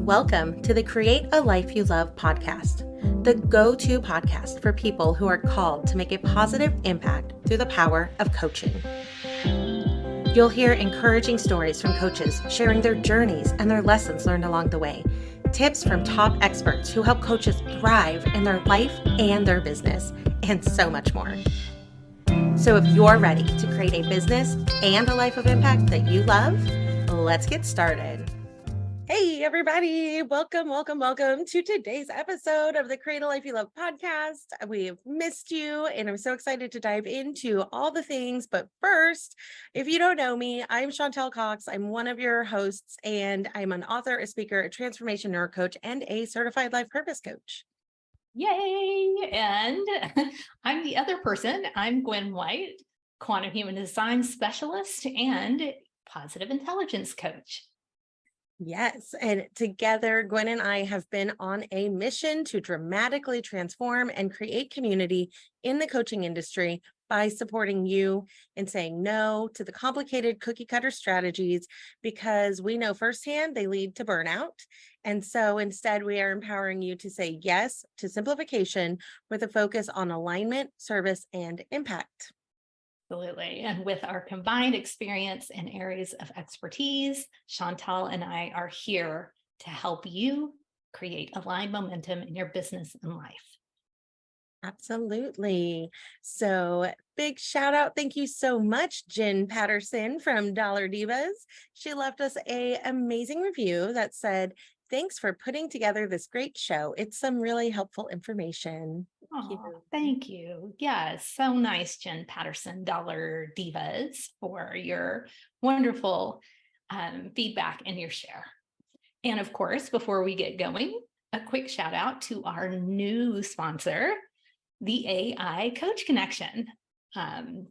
Welcome to the Create a Life You Love podcast, the go-to podcast for people who are called to make a positive impact through the power of coaching. You'll hear encouraging stories from coaches sharing their journeys and their lessons learned along the way, tips from top experts who help coaches thrive in their life and their business, and so much more. So if you're ready to create a business and a life of impact that you love, let's get started. Hey, everybody. Welcome to today's episode of the Create a Life You Love podcast. We've missed you, and I'm so excited to dive into all the things. But first, if you don't know me, I'm Chantal Cox. I'm one of your hosts, and I'm an author, a speaker, a transformation neurocoach, and a certified life purpose coach. Yay! And I'm the other person. I'm Guin White, quantum human design specialist and positive intelligence coach. Yes. And together, Gwen and I have been on a mission to dramatically transform and create community in the coaching industry by supporting you in saying no to the complicated cookie cutter strategies, because we know firsthand they lead to burnout. And so instead, we are empowering you to say yes to simplification with a focus on alignment, service, and impact. Absolutely. And with our combined experience and areas of expertise, Chantal and I are here to help you create aligned momentum in your business and life. Absolutely. So big shout out. Thank you so much, Jen Patterson from Dollar Divas. She left us an amazing review that said, "Thanks for putting together this great show. It's some really helpful information." Thank you. Yes, so nice, Jen Patterson, Dollar Divas, for your wonderful feedback and your share. And of course, before we get going, a quick shout out to our new sponsor, the AI Coach Connection.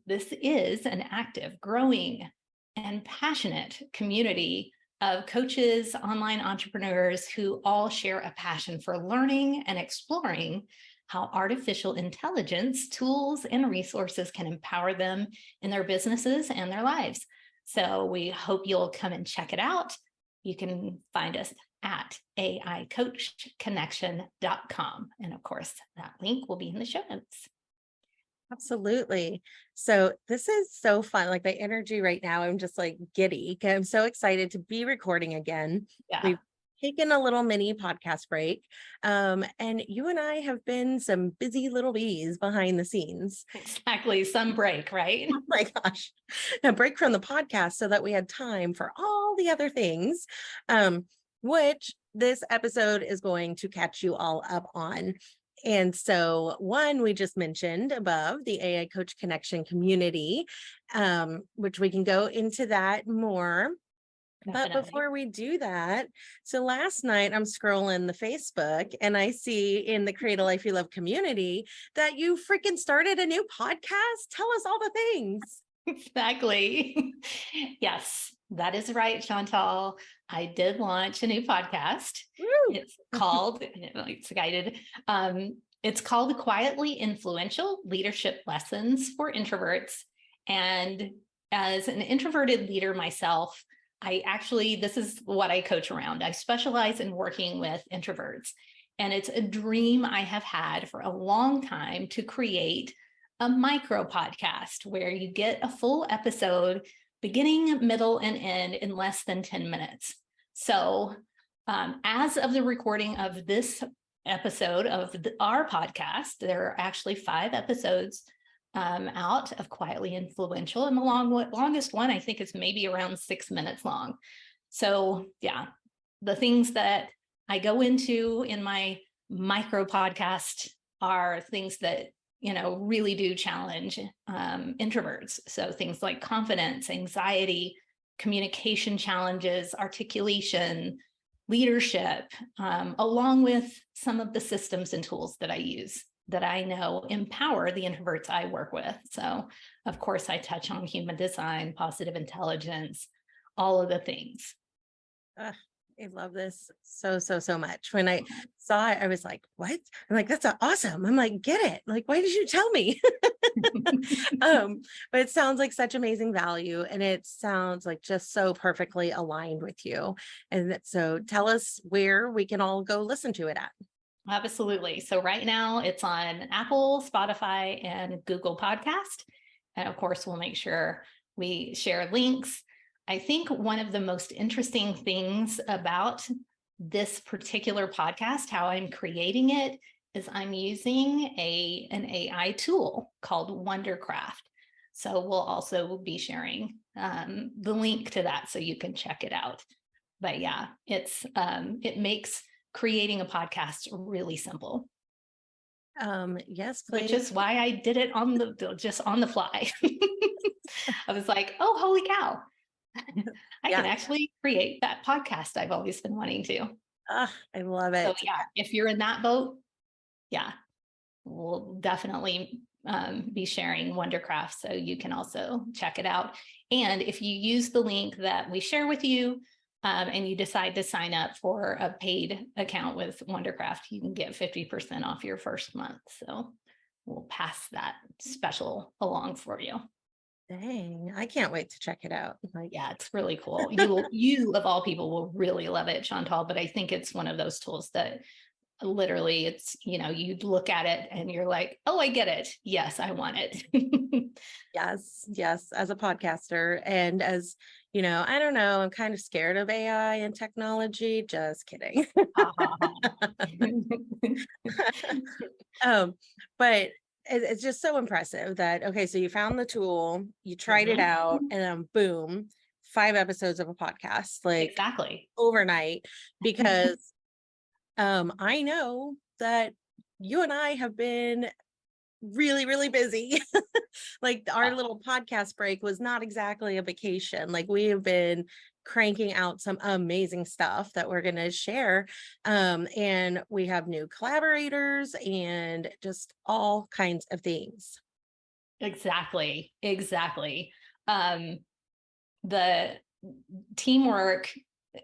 This is an active, growing, and passionate community of coaches, online entrepreneurs who all share a passion for learning and exploring how artificial intelligence tools and resources can empower them in their businesses and their lives. So we hope you'll come and check it out. You can find us at aicoachconnection.com. And of course, that link will be in the show notes. Absolutely. So this is so fun. Like, my energy right now, I'm just like giddy. I'm so excited to be recording again. Yeah. We've taken a little mini podcast break. And you and I have been some busy little bees behind the scenes. Exactly. Some break, right? Oh my gosh. A break from the podcast so that we had time for all the other things, which this episode is going to catch you all up on. And so one, we just mentioned above, the AI Coach Connection community, which we can go into that more. Definitely. But before we do that, so last night I'm scrolling the Facebook and I see in the Create a Life You Love community that you freaking started a new podcast. Tell us all the things. Exactly. Yes, that is right, Chantal. I did launch a new podcast. Woo! It's called, it's called Quietly Influential Leadership Lessons for Introverts. And as an introverted leader myself, this is what I coach around. I specialize in working with introverts. And it's a dream I have had for a long time to create a micro podcast where you get a full episode, beginning, middle, and end in less than 10 minutes. So as of the recording of this episode of our podcast, there are actually 5 episodes out of Quietly Influential, and the longest one I think is maybe around 6 minutes long. So yeah, the things that I go into in my micro podcast are things that really do challenge introverts. So things like confidence, anxiety, communication challenges, articulation, leadership, along with some of the systems and tools that I use that I know empower the introverts I work with. So of course, I touch on human design, positive intelligence, all of the things. I love this so much. When I saw it, I was like, what? I'm like, that's awesome. I'm like, get it. Like, why did you tell me? But it sounds like such amazing value, and it sounds like just so perfectly aligned with you. And so tell us where we can all go listen to it at. Absolutely. So right now it's on Apple, Spotify, and Google Podcast. And of course, we'll make sure we share links. I think one of the most interesting things about this particular podcast, how I'm creating it, is I'm using an AI tool called Wondercraft. So we'll also be sharing the link to that so you can check it out. But yeah, it makes creating a podcast really simple. Yes, Which please. is why I did it just on the fly. I was like, oh, holy cow. I can actually create that podcast I've always been wanting to. I love So it. yeah, if you're in that boat, yeah, we'll definitely be sharing Wondercraft, so you can also check it out. And if you use the link that we share with you, and you decide to sign up for a paid account with Wondercraft, you can get 50% off your first month. So we'll pass that special along for you. Dang, I can't wait to check it out. Yeah, it's really cool. You of all people will really love it, Chantal, but I think it's one of those tools that literally it's, you look at it and you're like, oh, I get it. Yes, I want it. Yes. As a podcaster, and as I don't know, I'm kind of scared of AI and technology. Just kidding. But it's just so impressive that, okay, so you found the tool, you tried it out, and then boom, 5 episodes of a podcast, like Exactly. overnight, because I know that you and I have been really, really busy. Like our little podcast break was not exactly a vacation. Like we have been cranking out some amazing stuff that we're going to share. And we have new collaborators and just all kinds of things. Exactly. The teamwork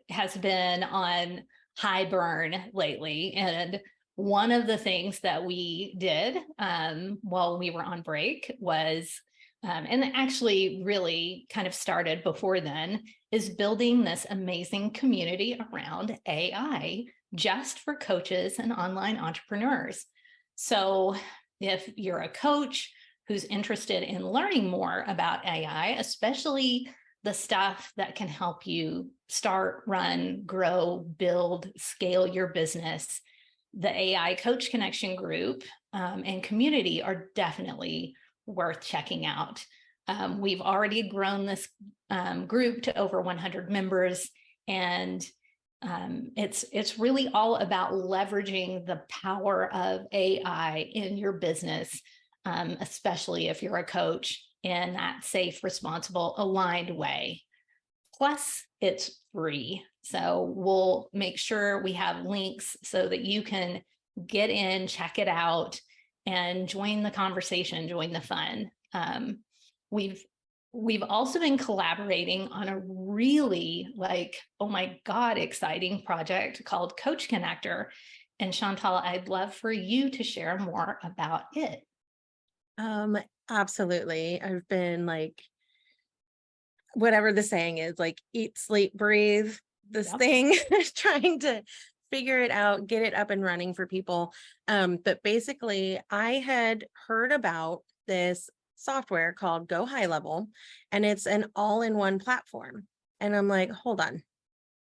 has been on high burn lately. And one of the things that we did while we were on break was, and actually really kind of started before then, is building this amazing community around AI just for coaches and online entrepreneurs. So if you're a coach who's interested in learning more about AI, especially the stuff that can help you start, run, grow, build, scale your business, the AI Coach Connection group and community are definitely worth checking out. We've already grown this group to over 100 members, and it's really all about leveraging the power of AI in your business, especially if you're a coach, in that safe, responsible, aligned way. Plus, it's free. So we'll make sure we have links so that you can get in, check it out, and join the conversation, join the fun. We've also been collaborating on a really oh my God, exciting project called CoachConnector. And Chantal, I'd love for you to share more about it. Absolutely. I've been whatever the saying is, eat, sleep, breathe this thing, trying to figure it out, get it up and running for people. But basically I had heard about this software called Go High Level, and it's an all-in-one platform. And I'm like, hold on.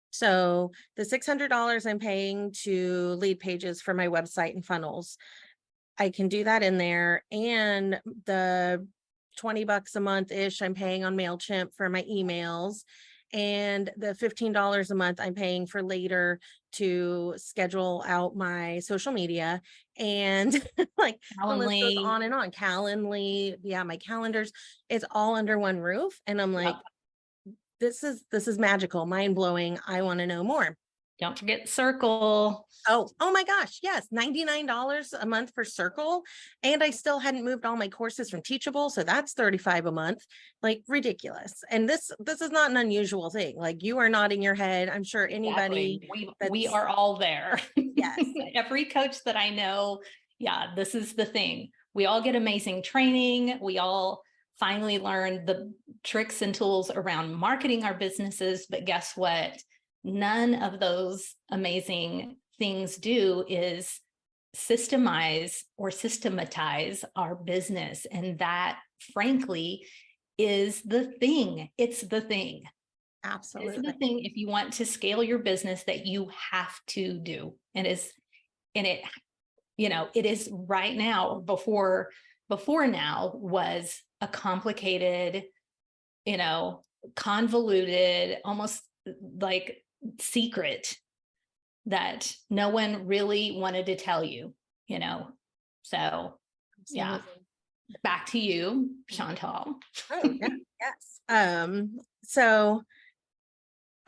So the $600 I'm paying to lead pages for my website and funnels, I can do that in there. And the $20 a month ish I'm paying on MailChimp for my emails, and the $15 a month I'm paying for later to schedule out my social media, and the list goes on and on. Calendly, my calendars, it's all under one roof. And I'm like, this is magical, mind blowing. I want to know more. Don't forget Circle. Oh my gosh. Yes. $99 a month for Circle. And I still hadn't moved all my courses from Teachable. So that's $35 a month, ridiculous. And this is not an unusual thing. You are nodding your head. I'm sure anybody. Exactly. We are all there. Yes. Every coach that I know. Yeah, this is the thing. we all get amazing training. We all finally learn the tricks and tools around marketing our businesses. But guess what? None of those amazing things do is systemize or systematize our business. And that, frankly, is the thing. It's the thing. Absolutely. It's the thing if you want to scale your business that you have to do. And it is right now, before now was a complicated, convoluted, almost like secret that no one really wanted to tell you, so yeah. Back to you, Chantal. Oh, yeah. Yes. So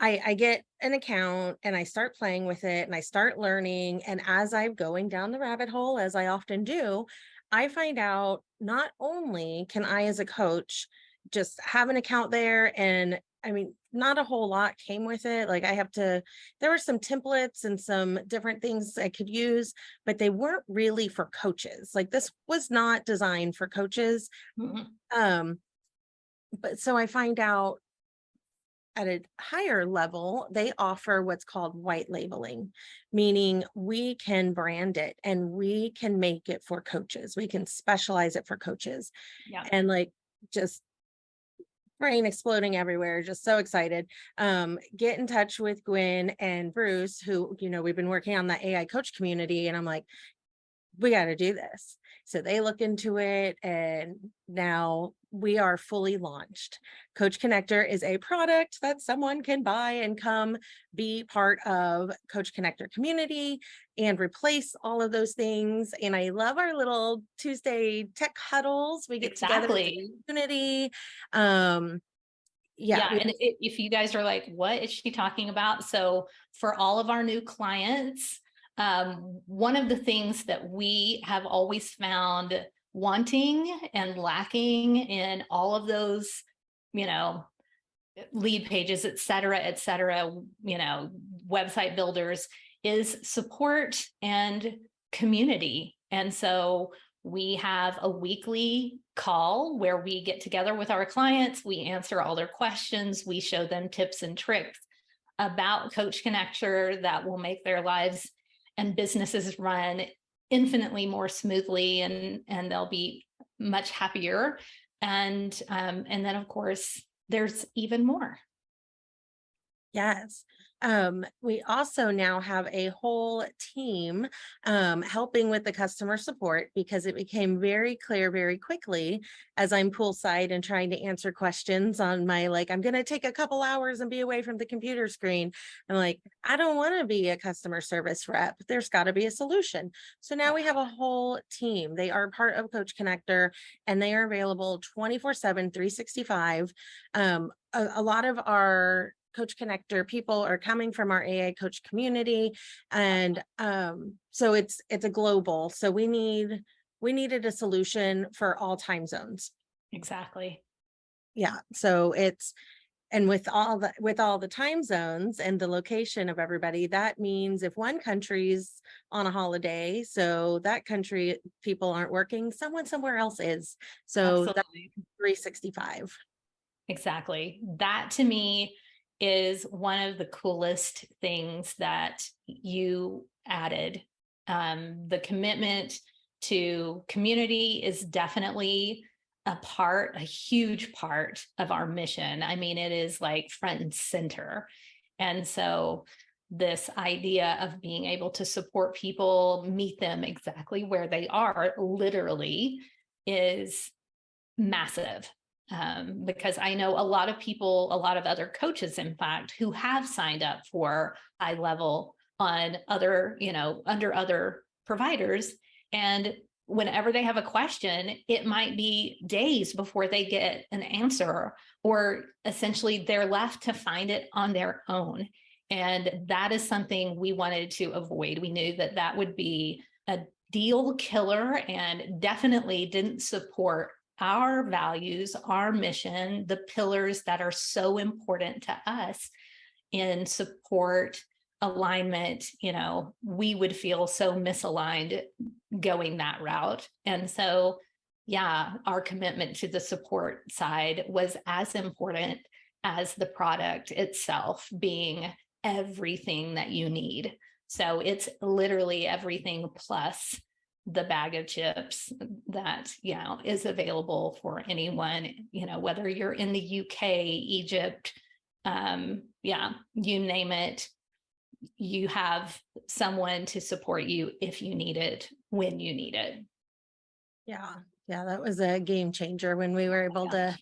I get an account and I start playing with it and I start learning. And as I'm going down the rabbit hole, as I often do, I find out not only can I, as a coach, just have an account there, and I mean, not a whole lot came with it. Like there were some templates and some different things I could use, but they weren't really for coaches. Like this was not designed for coaches. Mm-hmm. But so I find out at a higher level, they offer what's called white labeling, meaning we can brand it and we can make it for coaches. We can specialize it for coaches. Yeah. And just brain exploding everywhere, just so excited. Get in touch with Guin and Bruce, who, we've been working on the AI coach community. And I'm like, we got to do this. So they look into it, and now we are fully launched. CoachConnector is a product that someone can buy and come be part of CoachConnector community and replace all of those things. And I love our little Tuesday tech huddles. We get together as a community. And if you guys are like, what is she talking about? So for all of our new clients, one of the things that we have always found wanting and lacking in all of those, lead pages, et cetera, website builders, is support and community. And so we have a weekly call where we get together with our clients, we answer all their questions, we show them tips and tricks about CoachConnector that will make their lives and businesses run infinitely more smoothly, and they'll be much happier. And then of course there's even more. Yes. We also now have a whole team helping with the customer support, because it became very clear very quickly as I'm poolside and trying to answer questions on my, I'm going to take a couple hours and be away from the computer screen. I'm like, I don't want to be a customer service rep. There's got to be a solution. So now we have a whole team. They are part of CoachConnector, and they are available 24/7, 365. A lot of our CoachConnector people are coming from our AI coach community, and so it's a global. So we needed a solution for all time zones. Exactly. Yeah. So and with all the time zones and the location of everybody, that means if one country's on a holiday, so that country people aren't working, someone somewhere else is. So that's 365. Exactly. That to me is one of the coolest things that you added. The commitment to community is definitely a huge part of our mission. I mean, it is front and center. And so this idea of being able to support people, meet them exactly where they are, literally, is massive. Because I know a lot of people, a lot of other coaches, in fact, who have signed up for high level on other, under other providers. And whenever they have a question, it might be days before they get an answer, or essentially they're left to find it on their own. And that is something we wanted to avoid. We knew that that would be a deal killer and definitely didn't support our values, our mission, the pillars that are so important to us in support alignment, we would feel so misaligned going that route. And so, yeah, our commitment to the support side was as important as the product itself being everything that you need. So it's literally everything plus the bag of chips that, is available for anyone, whether you're in the UK, Egypt, you name it, you have someone to support you if you need it, when you need it. Yeah. Yeah. That was a game changer when we were able to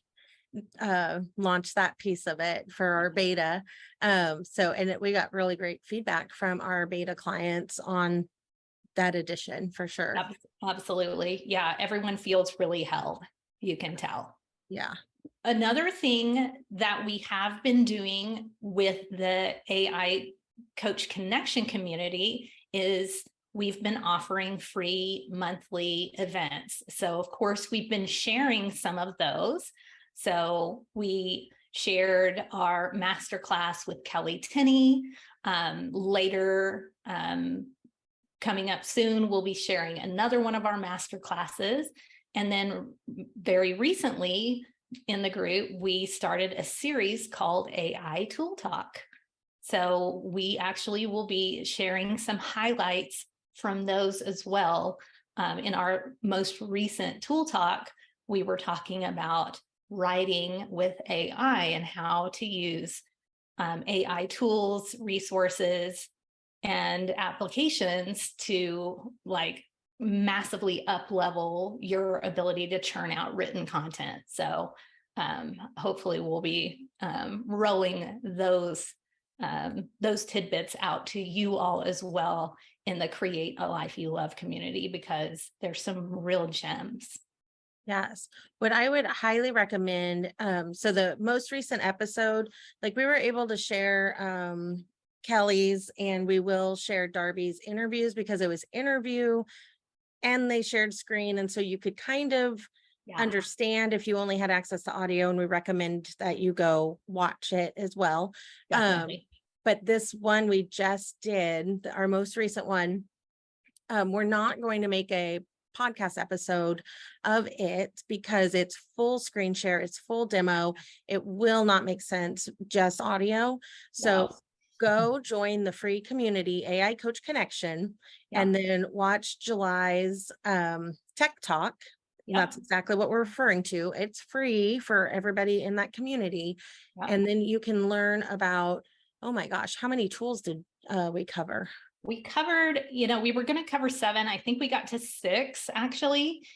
launch that piece of it for our beta. We got really great feedback from our beta clients on that edition for sure. Absolutely. Yeah. Everyone feels really held. You can tell. Yeah. Another thing that we have been doing with the AI Coach Connection community is we've been offering free monthly events. So of course, we've been sharing some of those. So we shared our masterclass with Kelly Tinney. Later, coming up soon, we'll be sharing another one of our masterclasses. And then very recently in the group, we started a series called AI Tool Talk. So we actually will be sharing some highlights from those as well. In our most recent Tool Talk, we were talking about writing with AI and how to use AI tools, resources, and applications to massively up level your ability to churn out written content. So hopefully we'll be rolling those tidbits out to you all as well in the Create a Life You Love community, because there's some real gems. Yes. What I would highly recommend, so the most recent episode, we were able to share Kelly's, and we will share Darby's interviews because it was interview and they shared screen. And so you could kind of understand if you only had access to audio, and we recommend that you go watch it as well. But this one we just did, our most recent one, we're not going to make a podcast episode of it because it's full screen share, it's full demo. It will not make sense just audio. So go join the free community AI Coach Connection and then watch July's Tech Talk. That's exactly what we're referring to. It's free for everybody in that community. And then you can learn about, oh my gosh, how many tools did we cover? We covered, we were going to cover 7. I think we got to 6 actually.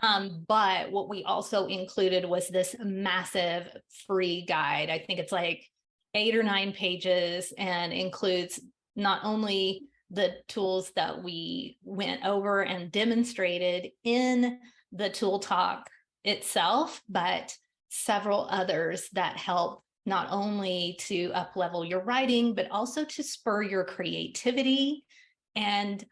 But what we also included was this massive free guide. I think it's 8 or 9 pages and includes not only the tools that we went over and demonstrated in the Tool Talk itself, but several others that help not only to up-level your writing, but also to spur your creativity. And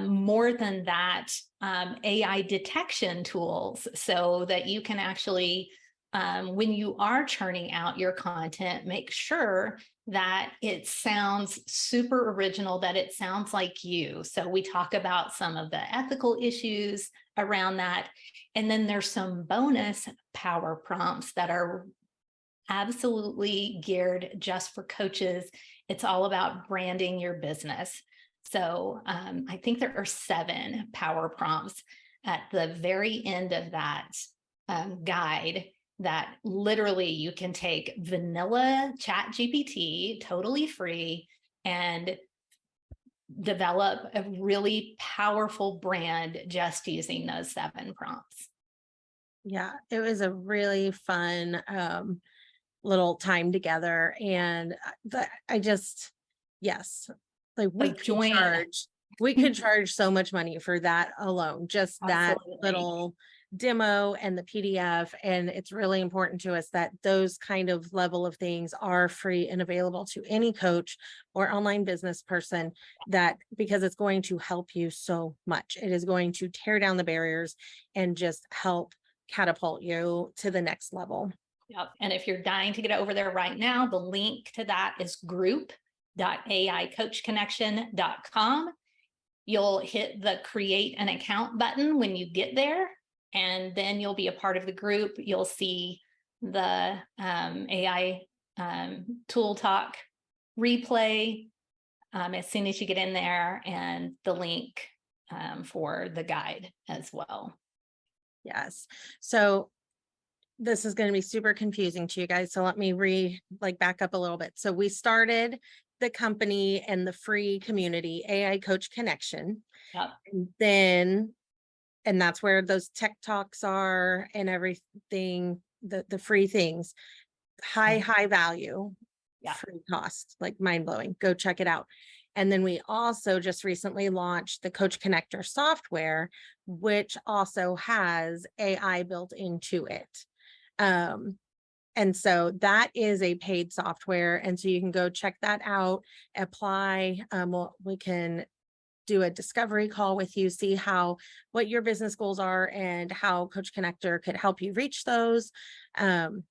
more than that, AI detection tools so that you can actually, when you are churning out your content, make sure that it sounds super original, that it sounds like you. So we talk about some of the ethical issues around that. And then there's some bonus power prompts that are absolutely geared just for coaches. It's all about branding your business. So I think there are 7 power prompts at the very end of that guide that literally you can take vanilla ChatGPT, totally free, and develop a really powerful brand just using those 7 prompts. Yeah, it was a really fun little time together. And we could charge so much money for that alone, just that little demo and the PDF. And it's really important to us that those kind of level of things are free and available to any coach or online business person, because it's going to help you so much. It is going to tear down the barriers and just help catapult you to the next level. Yep. And if you're dying to get over there right now, the link to that is www.aicoachconnection.com. You'll hit the create an account button when you get there, and then you'll be a part of the group. You'll see the AI Tool Talk replay as soon as you get in there, and the link for the guide as well. Yes. So this is going to be super confusing to you guys. So let me back up a little bit. So we started the company and the free community, AI Coach Connection. Yep. And that's where those tech talks are and everything, the free things, high value, free cost, like mind blowing. Go check it out. And then we also just recently launched the CoachConnector software, which also has AI built into it. And so that is a paid software. And so you can go check that out, apply. We can do a discovery call with you, see what your business goals are and how CoachConnector could help you reach those. And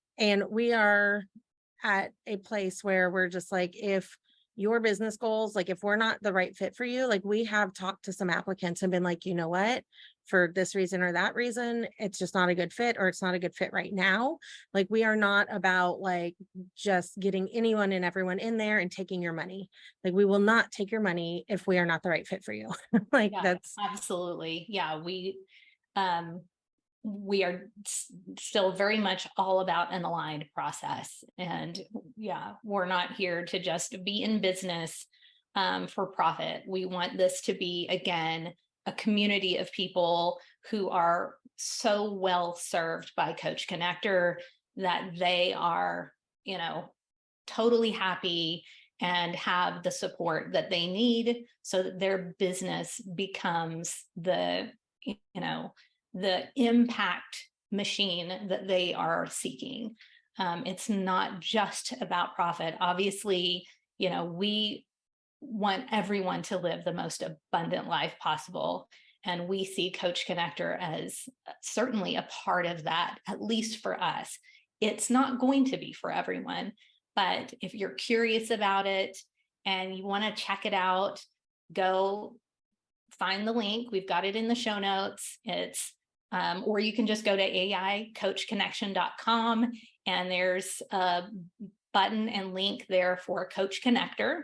we are at a place where we're just like, if your business goals, like if we're not the right fit for you, like we have talked to some applicants and been like, you know what, for this reason or that reason, it's just not a good fit, or it's not a good fit right now. Like we are not about like just getting anyone and everyone in there and taking your money. Like we will not take your money if we are not the right fit for you. Like that's absolutely. Yeah. We are still very much all about an aligned process. And we're not here to just be in business for profit. We want this to be, again, a community of people who are so well served by CoachConnector that they are, totally happy and have the support that they need so that their business becomes the impact machine that they are seeking. It's not just about profit. Obviously, we want everyone to live the most abundant life possible. And we see CoachConnector as certainly a part of that, at least for us. It's not going to be for everyone, but if you're curious about it and you want to check it out, go find the link. We've got it in the show notes. Or you can just go to aicoachconnection.com, and there's a button and link there for CoachConnector.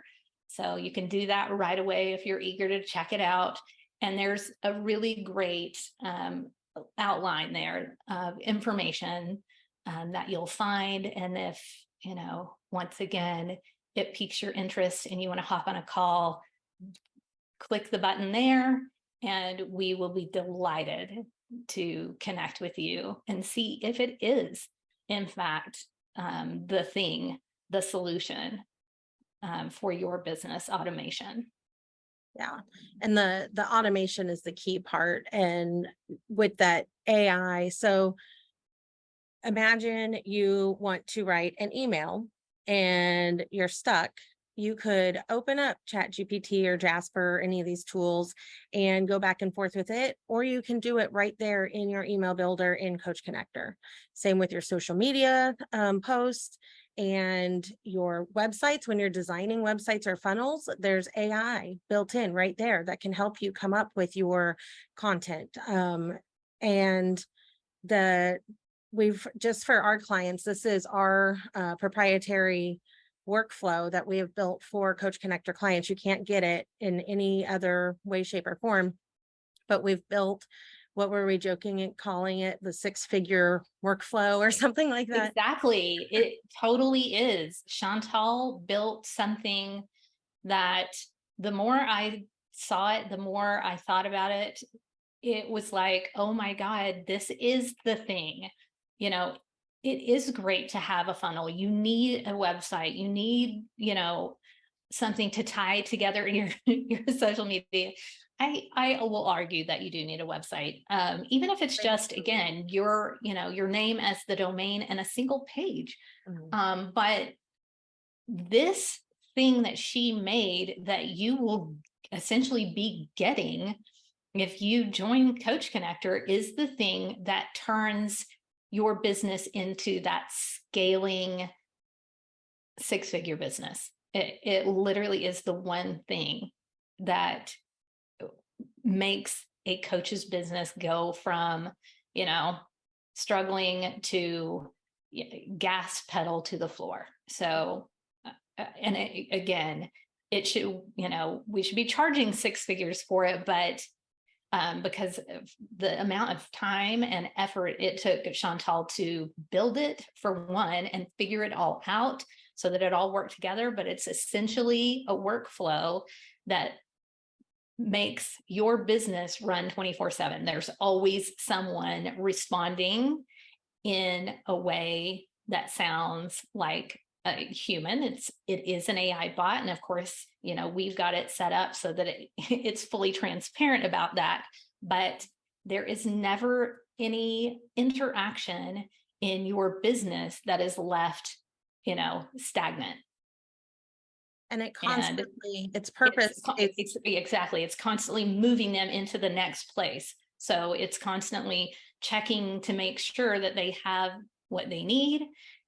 So you can do that right away if you're eager to check it out. And there's a really great outline there of information that you'll find. And if, once again, it piques your interest and you want to hop on a call, click the button there, and we will be delighted to connect with you and see if it is, in fact, the solution for your business automation. Yeah. And the automation is the key part. And with that AI, so imagine you want to write an email and you're stuck. You could open up ChatGPT or Jasper, or any of these tools, and go back and forth with it, or you can do it right there in your email builder in CoachConnector. Same with your social media posts and your websites. When you're designing websites or funnels, there's AI built in right there that can help you come up with your content. And we've just, for our clients, this is our proprietary workflow that we have built for CoachConnector clients. You can't get it in any other way, shape, or form, but we've built, what were we joking and calling it, the 6-figure workflow or something like that? Exactly. It totally is. Chantal built something that the more I saw it, the more I thought about it, it was like, oh my God, this is the thing. It is great to have a funnel. You need a website. You need, something to tie together your social media. I will argue that you do need a website, even if it's just, again, your name as the domain and a single page. Mm-hmm. But this thing that she made that you will essentially be getting if you join CoachConnector is the thing that turns your business into that scaling 6-figure business. It literally is the one thing that makes a coach's business go from, you know, struggling to gas pedal to the floor. So, and again, it should, we should be charging six figures for it, but because of the amount of time and effort it took Chantal to build it, for one, and figure it all out so that it all worked together. But it's essentially a workflow that makes your business run 24/7. There's always someone responding in a way that sounds like a human. It is an AI bot, and of course, we've got it set up so that it's fully transparent about that. But there is never any interaction in your business that is left, stagnant. And it constantly, its purpose is exactly, it's constantly moving them into the next place. So it's constantly checking to make sure that they have what they need.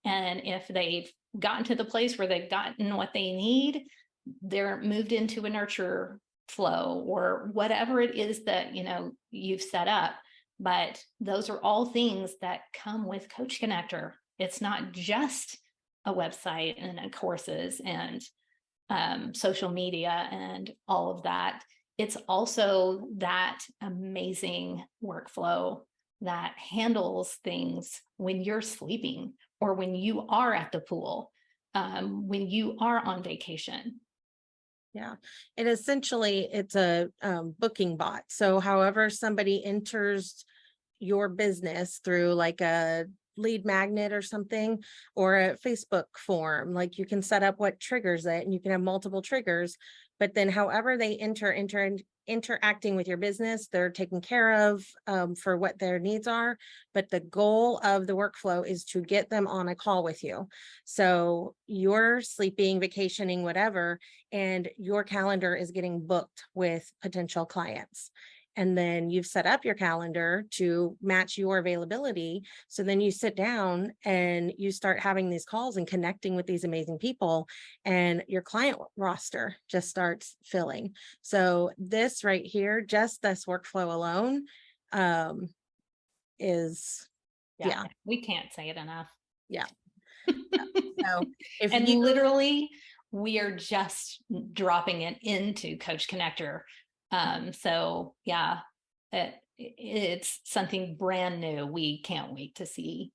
And if they've gotten to the place where they've gotten what they need, they're moved into a nurture flow or whatever it is that, you've set up. But those are all things that come with CoachConnector. It's not just a website and courses and social media and all of that. It's also that amazing workflow that handles things when you're sleeping or when you are at the pool, when you are on vacation. Yeah, and essentially it's a booking bot. So however somebody enters your business through like a lead magnet or something, or a Facebook form, like you can set up what triggers it, and you can have multiple triggers, but then however they interacting with your business, they're taken care of for what their needs are. But the goal of the workflow is to get them on a call with you. So you're sleeping, vacationing, whatever, and your calendar is getting booked with potential clients. And then you've set up your calendar to match your availability. So then you sit down and you start having these calls and connecting with these amazing people, and your client roster just starts filling. So this right here, just this workflow alone, is, yeah, we can't say it enough. Yeah. So if and you literally, we are just dropping it into CoachConnector. So yeah, it's something brand new. We can't wait to see,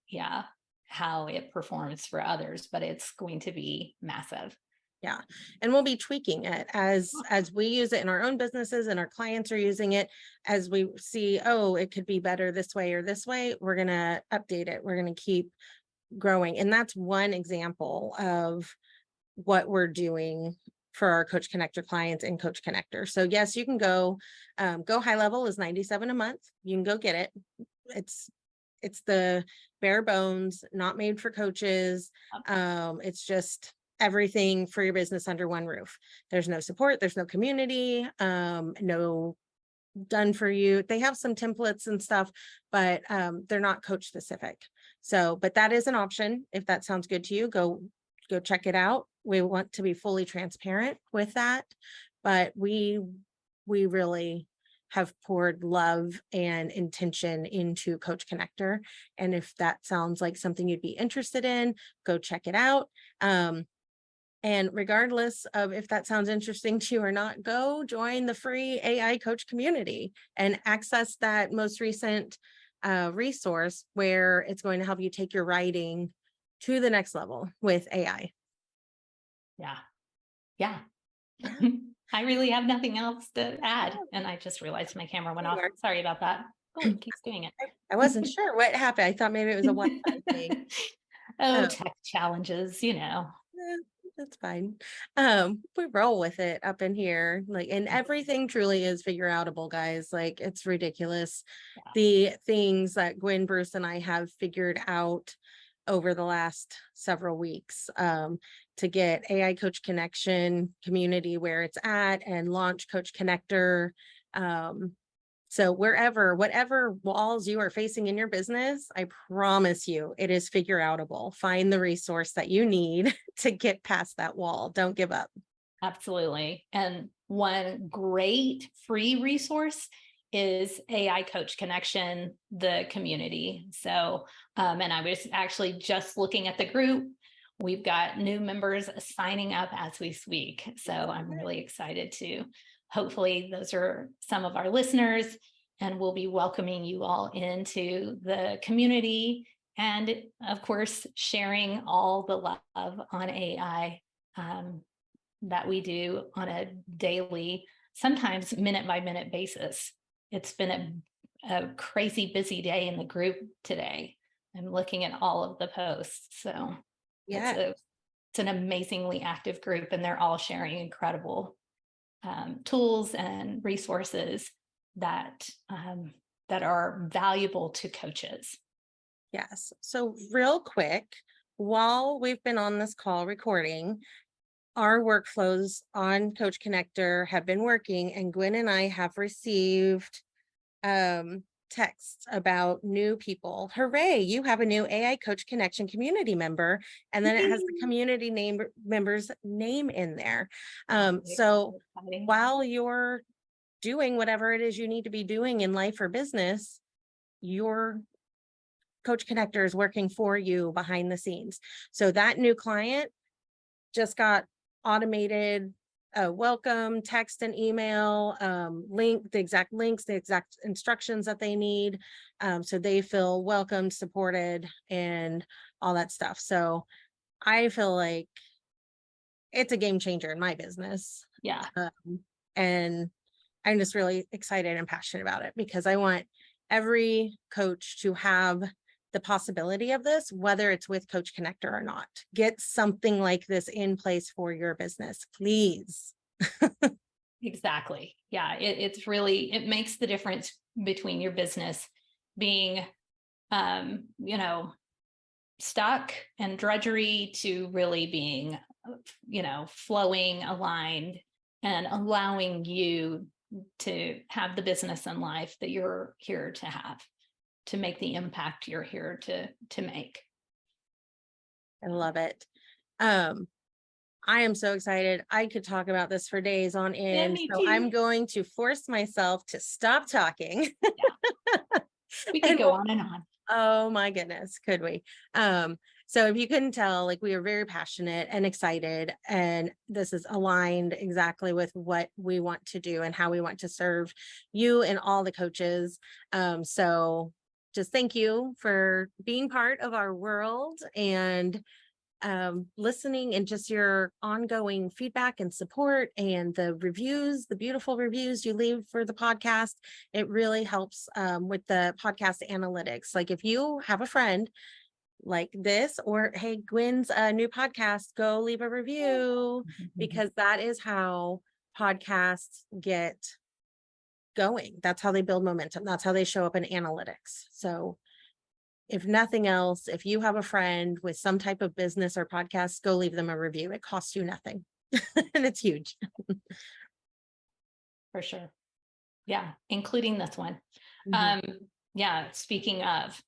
how it performs for others, but it's going to be massive. Yeah. And we'll be tweaking it as we use it in our own businesses and our clients are using it. As we see, oh, it could be better this way or this way, we're going to update it. We're going to keep growing. And that's one example of what we're doing for our CoachConnector clients in CoachConnector. So yes, you can go high level is $97 a month. You can go get it. It's the bare bones, not made for coaches. It's just everything for your business under one roof. There's no support, there's no community, no done for you. They have some templates and stuff, but they're not coach specific. So, but that is an option. If that sounds good to you, go check it out. We want to be fully transparent with that, but we really have poured love and intention into CoachConnector. And if that sounds like something you'd be interested in, go check it out. And regardless of if that sounds interesting to you or not, go join the free AI coach community and access that most recent resource where it's going to help you take your writing to the next level with AI. Yeah. I really have nothing else to add. And I just realized my camera went off. Sorry about that. Oh, it keeps doing it. I wasn't sure what happened. I thought maybe it was a one-time thing. Tech challenges, That's fine. We roll with it up in here, like, and everything truly is figure outable, guys. Like, it's ridiculous. Yeah. The things that Gwen, Bruce, and I have figured out over the last several weeks to get AI Coach Connection community where it's at and launch CoachConnector. So whatever walls you are facing in your business, I promise you it is figure outable. Find the resource that you need to get past that wall. Don't give up. Absolutely. And one great free resource is AI Coach Connection, the community. So, and I was actually just looking at the group. We've got new members signing up as we speak. So I'm really excited to, hopefully those are some of our listeners, and we'll be welcoming you all into the community. And of course, sharing all the love on AI that we do on a daily, sometimes minute by minute basis. It's been a crazy busy day in the group today. I'm looking at all of the posts. So yeah, it's an amazingly active group, and they're all sharing incredible tools and resources that are valuable to coaches. Yes. So real quick, while we've been on this call recording, our workflows on CoachConnector have been working, and Gwen and I have received texts about new people. Hooray, you have a new AI Coach Connection community member. And then it has the community member's name in there. So while you're doing whatever it is you need to be doing in life or business, your CoachConnector is working for you behind the scenes. So that new client just got automated welcome text and email, the exact links, the exact instructions that they need, so they feel welcomed, supported, and all that stuff. So I feel like it's a game changer in my business. Yeah. And I'm just really excited and passionate about it, because I want every coach to have the possibility of this, whether it's with CoachConnector or not. Get something like this in place for your business, please. Exactly. Yeah, it's really, it makes the difference between your business being, stuck and drudgery to really being, flowing, aligned, and allowing you to have the business and life that you're here to have, to make the impact you're here to make. I love it. I am so excited. I could talk about this for days on end. Yeah, so I'm going to force myself to stop talking. Yeah. We could go on and on. Oh my goodness, could we? So if you couldn't tell, like, we are very passionate and excited, and this is aligned exactly with what we want to do and how we want to serve you and all the coaches. So just thank you for being part of our world and listening, and just your ongoing feedback and support, and the reviews, the beautiful reviews you leave for the podcast. It really helps with the podcast analytics. Like, if you have a friend like this, or hey, Gwen's new podcast, go leave a review, because that is how podcasts get going. That's how they build momentum. That's how they show up in analytics. So if nothing else, if you have a friend with some type of business or podcast, go leave them a review. It costs you nothing. And it's huge. For sure. Yeah, including this one. Yeah, speaking of,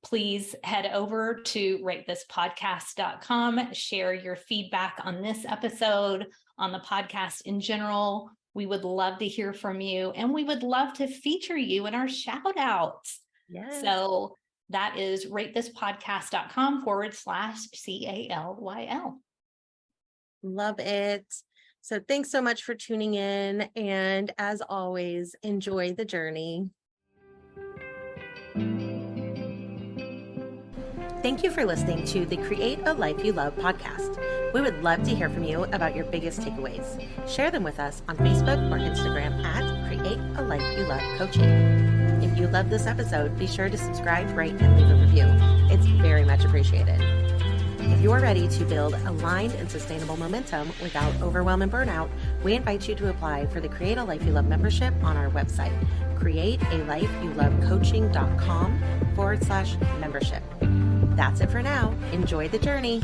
please head over to ratethispodcast.com, share your feedback on this episode, on the podcast in general. We would love to hear from you, and we would love to feature you in our shout outs. Yes. So that is ratethispodcast.com/CALYL. Love it. So thanks so much for tuning in. And as always, enjoy the journey. Thank you for listening to the Create a Life You Love podcast. We would love to hear from you about your biggest takeaways. Share them with us on Facebook or Instagram at Create a Life You Love Coaching. If you love this episode, be sure to subscribe, rate, and leave a review. It's very much appreciated. If you're ready to build aligned and sustainable momentum without overwhelm and burnout, we invite you to apply for the Create a Life You Love membership on our website, createalifeyoulovecoaching.com/membership. That's it for now. Enjoy the journey.